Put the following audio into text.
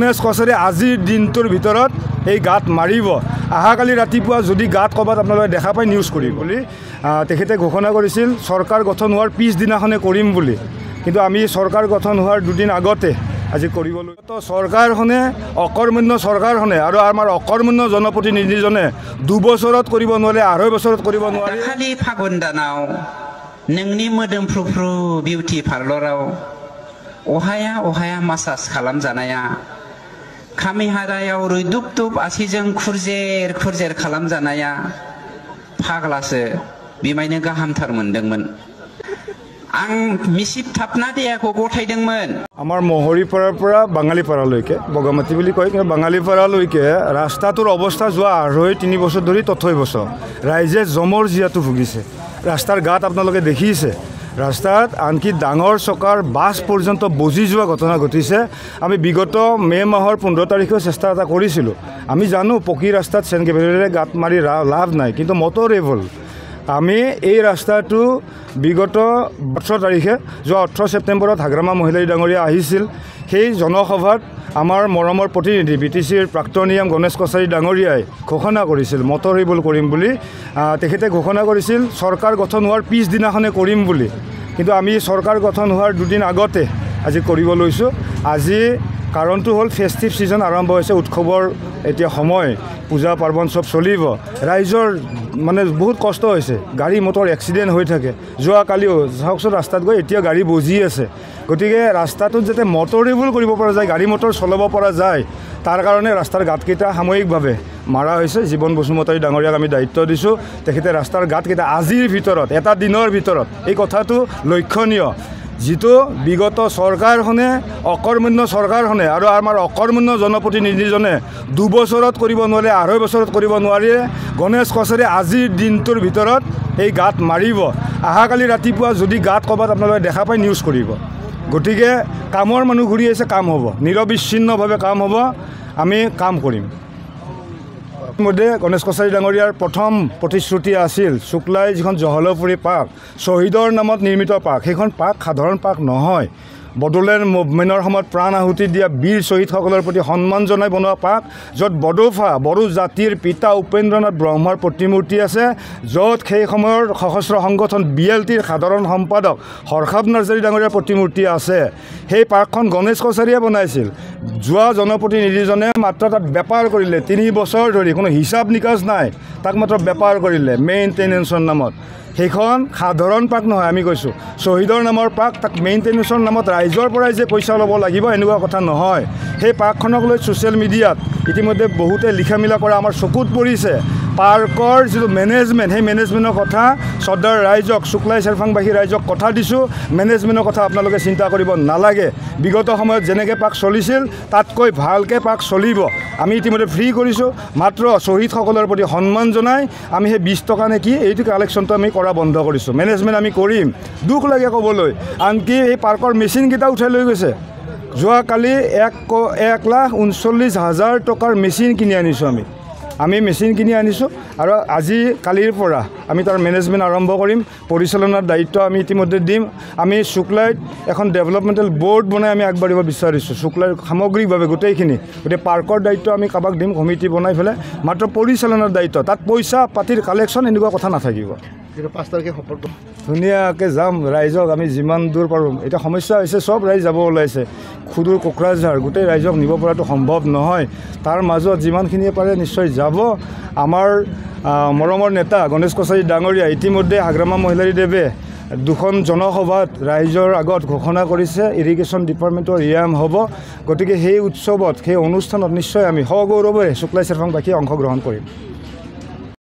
গণেশ কছাৰী আজিৰ দিনটোৰ ভিতৰত এই গাঁত মাৰিব। অহাকালি ৰাতিপুৱা যদি গাঁত ক'ৰবাত আপোনালোকে দেখা পায় নিউজ কৰিব বুলি তেখেতে ঘোষণা কৰিছিল চৰকাৰ গঠন হোৱাৰ পিছদিনাখনে কৰিম বুলি। কিন্তু আমি চৰকাৰ গঠন হোৱাৰ দুদিন আগতে আজি কৰিবলৈ চৰকাৰখনে অকৰ্মণ্য চৰকাৰখনে আৰু আমাৰ অকৰ্মণ্য জনপ্ৰতিনিধিজনে 2 বছৰত কৰিব নোৱাৰে, 2.5 বছৰত কৰিব নোৱাৰে। খালি ফাগুন দানাव नोंनि मोदोमफ्रुफ्रु बिउटि पार्लराव अहाया मासाज खालामजानाया खामिहारायाव रुइदुबदुब आसिजों खुरजेर खालामजानाया फाग्लासो बिमायनो गाहामथार मोनदोंमोन। आं मिसिब थापना देहाखौ गथायदोंमोन। আমাৰ মহৰীপাৰাৰ পৰা বাঙালীপাৰালৈকে বগামাটি বুলি কয়, কিন্তু বাঙালীপাৰালৈকে ৰাস্তাটোৰ অৱস্থা যোৱা 2.5-3 বছৰ ধৰি তথৈবচ ৰাইজে জমৰ জিয়াটো ভুগিছে। ৰাস্তাৰ গাঁত আপোনালোকে দেখিছে, ৰাস্তাত আনকি ডাঙৰ চকাৰ বাছ পৰ্যন্ত বজি যোৱা ঘটনা ঘটিছে। আমি বিগত মে মাহৰ 15 তাৰিখেও চেষ্টা এটা কৰিছিলোঁ। আমি জানো পকী ৰাস্তাত চেনকেভেলেৰে গাঁত মাৰি লাভ নাই, কিন্তু মটৰেবল আমি এই ৰাস্তাটো বিগত 18 তাৰিখে যোৱা 18 ছেপ্টেম্বৰত হাগ্ৰামা মহিলাই ডাঙৰীয়া আহিছিল। সেই জনসভাত আমাৰ মৰমৰ প্ৰতিনিধি BTCৰ প্ৰাক্তন নিয়ম গণেশ কছাৰী ডাঙৰীয়াই ঘোষণা কৰিছিল মটৰেবল কৰিম বুলি। তেখেতে ঘোষণা কৰিছিল চৰকাৰ গঠন হোৱাৰ পিছদিনাখনে কৰিম বুলি। কিন্তু আমি চৰকাৰ গঠন হোৱাৰ দুদিন আগতে আজি কৰিব লৈছোঁ। আজি কাৰণটো হ'ল ফেষ্টিভ ছিজন আৰম্ভ হৈছে, উৎসৱৰ এতিয়া সময়, পূজা পাৰ্বণ চব চলিব। ৰাইজৰ মানে বহুত কষ্ট হৈছে, গাড়ী মটৰ এক্সিডেণ্ট হৈ থাকে। যোৱাকালিও চাওকচোন ৰাস্তাত গৈ এতিয়া গাড়ী বজি আছে। গতিকে ৰাস্তাটোত যাতে মটৰেবল কৰিব পৰা যায়, গাড়ী মটৰ চলাব পৰা যায়, তাৰ কাৰণে ৰাস্তাৰ গাঁতকেইটা সাময়িকভাৱে মাৰা হৈছে। জীৱন বসুমতাৰী ডাঙৰীয়াক আমি দায়িত্ব দিছোঁ, তেখেতে ৰাস্তাৰ গাঁতকেইটা আজিৰ ভিতৰত এটা দিনৰ ভিতৰত, এই কথাটো লক্ষণীয়। যিটো বিগত চৰকাৰখনে অকৰ্মণ্য চৰকাৰখনে আৰু আমাৰ অকৰ্মণ্য জনপ্ৰতিনিধিজনে 2 বছৰত কৰিব নোৱাৰে, 2.5 বছৰত কৰিব নোৱাৰে। গণেশ কছাৰী আজিৰ দিনটোৰ ভিতৰত এই গাঁত মাৰিব। অহাকালি ৰাতিপুৱা যদি গাঁত ক'ৰবাত আপোনালোকে দেখা পায় নিউজ কৰিব। গতিকে কামৰ মানুহ ঘূৰি আহিছে, কাম হ'ব, নিৰবিচ্ছিন্নভাৱে কাম হ'ব, আমি কাম কৰিম। ইতিমধ্যে গণেশ কছাৰী ডাঙৰীয়াৰ প্ৰথম প্ৰতিশ্ৰুতি আছিল শুক্লাই যিখন জহলপুৰী পাৰ্ক, শ্বহীদৰ নামত নিৰ্মিত পাৰ্ক, সেইখন পাৰ্ক সাধাৰণ পাৰ্ক নহয়। বড়োলেণ্ড মুভমেণ্টৰ সময়ত প্ৰাণ আহুতি দিয়া বীৰ শ্বহীদসকলৰ প্ৰতি সন্মান জনাই বনোৱা পাৰ্ক, য'ত বড়োফা বড়ো জাতিৰ পিতা উপেন্দ্ৰনাথ ব্ৰহ্মাৰ প্ৰতিমূৰ্তি আছে, য'ত সেই সময়ৰ সশস্ত্ৰ সংগঠন BLTৰ সাধাৰণ সম্পাদক হৰ্ষাব নাৰ্জাৰী ডাঙৰীয়াৰ প্ৰতিমূৰ্তি আছে। সেই পাৰ্কখন গণেশ কছাৰীয়ে বনাইছিল। যোৱা জনপ্ৰতিনিধিজনে মাত্ৰ তাত বেপাৰ কৰিলে 3 বছৰ ধৰি, কোনো হিচাপ নিকাজ নাই, তাক মাত্ৰ বেপাৰ কৰিলে মেইনটেনেন্সৰ নামত। সেইখন সাধাৰণ পাৰ্ক নহয়, আমি কৈছোঁ শ্বহীদৰ নামৰ পাৰ্ক, তাক মেইনটেনেন্সৰ নামত ৰাইজৰ পৰাই যে পইচা ল'ব লাগিব এনেকুৱা কথা নহয়। সেই পাৰ্কখনক লৈ ছ'চিয়েল মিডিয়াত ইতিমধ্যে বহুতে লিখা মেলা কৰা আমাৰ চকুত পৰিছে। পাৰ্কৰ যিটো মেনেজমেণ্ট, সেই মেনেজমেণ্টৰ কথা চৰ্দাৰ ৰাইজক, শুক্লাই চেৰফাংবাসী ৰাইজক কথা দিছোঁ, মেনেজমেণ্টৰ কথা আপোনালোকে চিন্তা কৰিব নালাগে। বিগত সময়ত যেনেকৈ পাৰ্ক চলিছিল তাতকৈ ভালকৈ পাৰ্ক চলিব। আমি ইতিমধ্যে ফ্ৰী কৰিছোঁ, মাত্ৰ শ্বহীদসকলৰ প্ৰতি সন্মান জনাই আমি সেই 20 টকা নে কি এইটো কালেকশ্যনটো আমি কৰা বন্ধ কৰিছোঁ। মেনেজমেণ্ট আমি কৰিম, দুখ লাগে ক'বলৈ। আনকি এই পাৰ্কৰ মেচিনকেইটা উঠাই লৈ গৈছে। যোৱাকালি 1,39,000 টকাৰ মেচিন কিনি আনিছোঁ আমি মেচিন কিনি আনিছোঁ, আৰু আজি কালিৰ পৰা আমি তাৰ মেনেজমেণ্ট আৰম্ভ কৰিম। পৰিচালনাৰ দায়িত্ব আমি ইতিমধ্যে দিম। আমি শুক্লাইত এখন ডেভেলপমেণ্টেল বৰ্ড বনাই আমি আগবাঢ়িব বিচাৰিছোঁ। শুক্লাইৰ সামগ্ৰিকভাৱে গোটেইখিনি, গতিকে পাৰ্কৰ দায়িত্ব আমি কাৰোবাক দিম, কমিটি বনাই পেলাই, মাত্ৰ পৰিচালনাৰ দায়িত্ব, তাত পইচা পাতিৰ কালেকশ্যন এনেকুৱা কথা নাথাকিব। 5 তাৰিখে সম্পৰ্ক ধুনীয়াকৈ যাম, ৰাইজক আমি যিমান দূৰ পাৰোঁ। এতিয়া সমস্যা হৈছে চব ৰাইজ যাব ওলাইছে, সুদূৰ কোকৰাঝাৰ, গোটেই ৰাইজক নিব পৰাটো সম্ভৱ নহয়। তাৰ মাজত যিমানখিনিয়ে পাৰে নিশ্চয় যাব। আমাৰ মৰমৰ নেতা গণেশ কছাৰী ডাঙৰীয়া ইতিমধ্যে হাগ্ৰামা মহিলাৰীদেৱে 2খন জনসভাত ৰাইজৰ আগত ঘোষণা কৰিছে ইৰিগেশ্যন ডিপাৰ্টমেণ্টৰ ৰিয়াম হ'ব। গতিকে সেই উৎসৱত, সেই অনুষ্ঠানত নিশ্চয় আমি সগৌৰৱেৰে শুক্লাই চেৰফাংবাসীয়ে অংশগ্ৰহণ কৰিম।